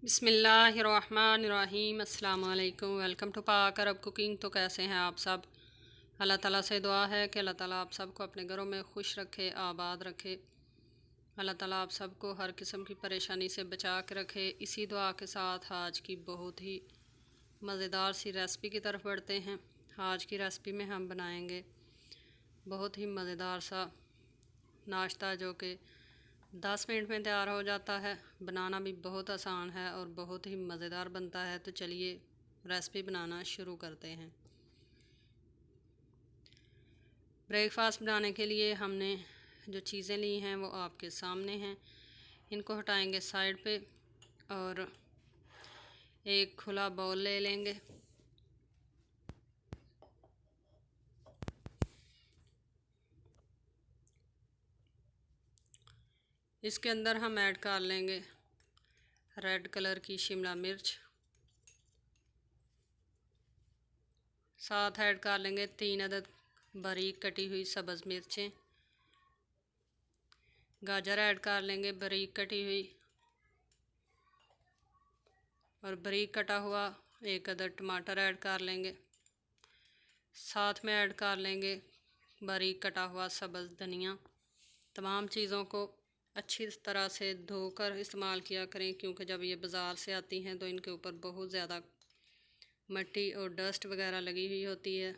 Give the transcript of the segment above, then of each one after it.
बिस्मिल्लाहिर्रहमानिर्रहीम अस्सलाम वालेकुम। वेलकम टू पाक अरब कुकिंग। तो कैसे हैं आप सब? अल्लाह ताला से दुआ है कि अल्लाह ताला आप सबको अपने घरों में खुश रखे, आबाद रखे। अल्लाह ताला आप सबको हर किस्म की परेशानी से बचा के रखे। इसी दुआ के साथ आज की बहुत ही मज़ेदार सी रेसिपी की तरफ बढ़ते हैं। आज की रेसिपी में हम बनाएंगे बहुत ही मज़ेदार सा नाश्ता जो कि 10 मिनट में तैयार हो जाता है। बनाना भी बहुत आसान है और बहुत ही मज़ेदार बनता है। तो चलिए रेसिपी बनाना शुरू करते हैं। ब्रेकफास्ट बनाने के लिए हमने जो चीज़ें ली हैं वो आपके सामने हैं। इनको हटाएंगे साइड पे और एक खुला बाउल ले लेंगे। इसके अंदर हम ऐड कर लेंगे रेड कलर की शिमला मिर्च, साथ ऐड कर लेंगे 3 अदद बारीक कटी हुई सब्ज़ मिर्चें, गाजर ऐड कर लेंगे बारीक कटी हुई, और बारीक कटा हुआ 1 अदद टमाटर ऐड कर लेंगे। साथ में ऐड कर लेंगे बारीक कटा हुआ सब्ज़ धनिया। तमाम चीज़ों को अच्छी तरह से धोकर इस्तेमाल किया करें, क्योंकि जब ये बाज़ार से आती हैं तो इनके ऊपर बहुत ज़्यादा मिट्टी और डस्ट वगैरह लगी हुई होती है।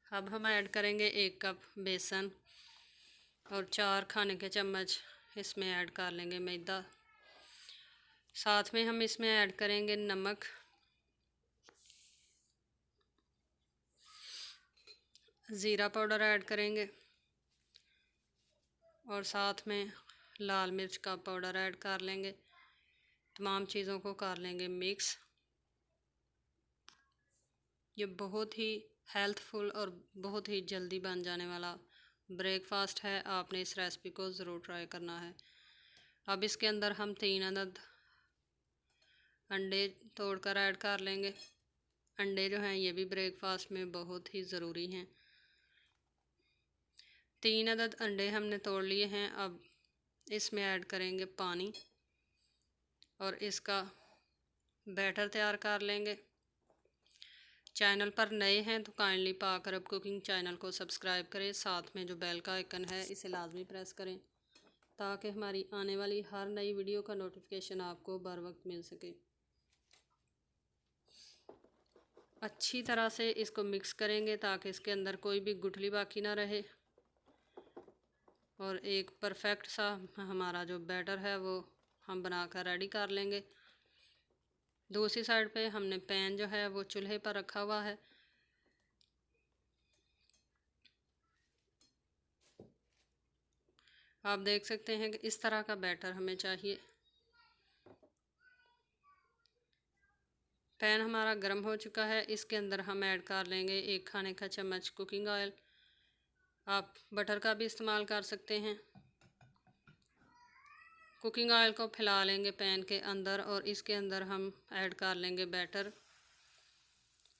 अब हम ऐड करेंगे 1 कप बेसन और 4 खाने के चम्मच इसमें ऐड कर लेंगे मैदा। साथ में हम इसमें ऐड करेंगे नमक, ज़ीरा पाउडर ऐड करेंगे और साथ में लाल मिर्च का पाउडर ऐड कर लेंगे। तमाम चीज़ों को कर लेंगे मिक्स। ये बहुत ही हेल्थफुल और बहुत ही जल्दी बन जाने वाला ब्रेकफास्ट है। आपने इस रेसिपी को ज़रूर ट्राई करना है। अब इसके अंदर हम 3 अदद अंडे तोड़कर ऐड कर लेंगे। अंडे जो हैं ये भी ब्रेकफास्ट में बहुत ही ज़रूरी हैं। 3 अदद अंडे हमने तोड़ लिए हैं। अब इसमें ऐड करेंगे पानी और इसका बैटर तैयार कर लेंगे। चैनल पर नए हैं तो काइंडली पाक अरब कुकिंग चैनल को सब्सक्राइब करें। साथ में जो बेल का आइकन है इसे लाजमी प्रेस करें ताकि हमारी आने वाली हर नई वीडियो का नोटिफिकेशन आपको बर वक्त मिल सके। अच्छी तरह से इसको मिक्स करेंगे ताकि इसके अंदर कोई भी गुठली बाकी ना रहे और एक परफेक्ट सा हमारा जो बैटर है वो हम बनाकर रेडी कर लेंगे। दूसरी साइड पे हमने पैन जो है वो चूल्हे पर रखा हुआ है। आप देख सकते हैं कि इस तरह का बैटर हमें चाहिए। पैन हमारा गर्म हो चुका है। इसके अंदर हम ऐड कर लेंगे 1 खाने का चम्मच कुकिंग ऑयल। आप बटर का भी इस्तेमाल कर सकते हैं। कुकिंग ऑयल को फैला लेंगे पैन के अंदर और इसके अंदर हम ऐड कर लेंगे बैटर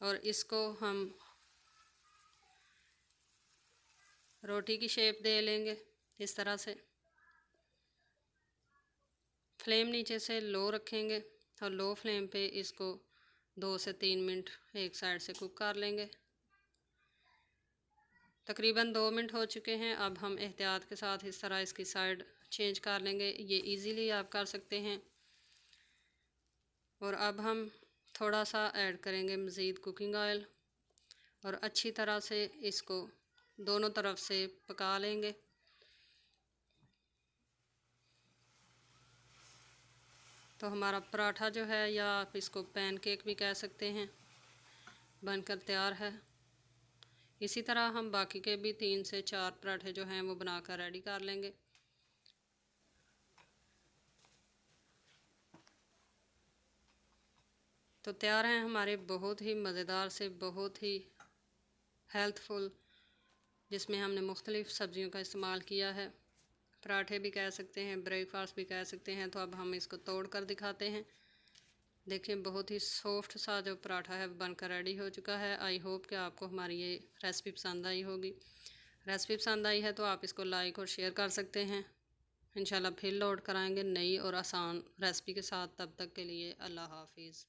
और इसको हम रोटी की शेप दे लेंगे इस तरह से। फ्लेम नीचे से लो रखेंगे और लो फ्लेम पे इसको 2 से 3 मिनट एक साइड से कुक कर लेंगे। तकरीबन 2 मिनट हो चुके हैं। अब हम एहतियात के साथ इस तरह इसकी साइड चेंज कर लेंगे। ये इजीली आप कर सकते हैं। और अब हम थोड़ा सा ऐड करेंगे मज़ीद कुकिंग ऑयल और अच्छी तरह से इसको दोनों तरफ से पका लेंगे। तो हमारा पराठा जो है या आप इसको पैनकेक भी कह सकते हैं बनकर तैयार है। इसी तरह हम बाकी के भी 3 से 4 पराठे जो हैं वो बनाकर रेडी कर लेंगे। तो तैयार हैं हमारे बहुत ही मज़ेदार से बहुत ही हेल्थफुल, जिसमें हमने मुख्तलिफ़ सब्ज़ियों का इस्तेमाल किया है। पराठे भी कह सकते हैं, ब्रेकफास्ट भी कह सकते हैं। तो अब हम इसको तोड़ कर दिखाते हैं। देखिए बहुत ही सॉफ्ट सा जो पराठा है बनकर रेडी हो चुका है। आई होप कि आपको हमारी ये रेसिपी पसंद आई होगी। रेसिपी पसंद आई है तो आप इसको लाइक और शेयर कर सकते हैं। इंशाल्लाह फिर लौट कर आएंगे नई और आसान रेसिपी के साथ। तब तक के लिए अल्लाह हाफिज़।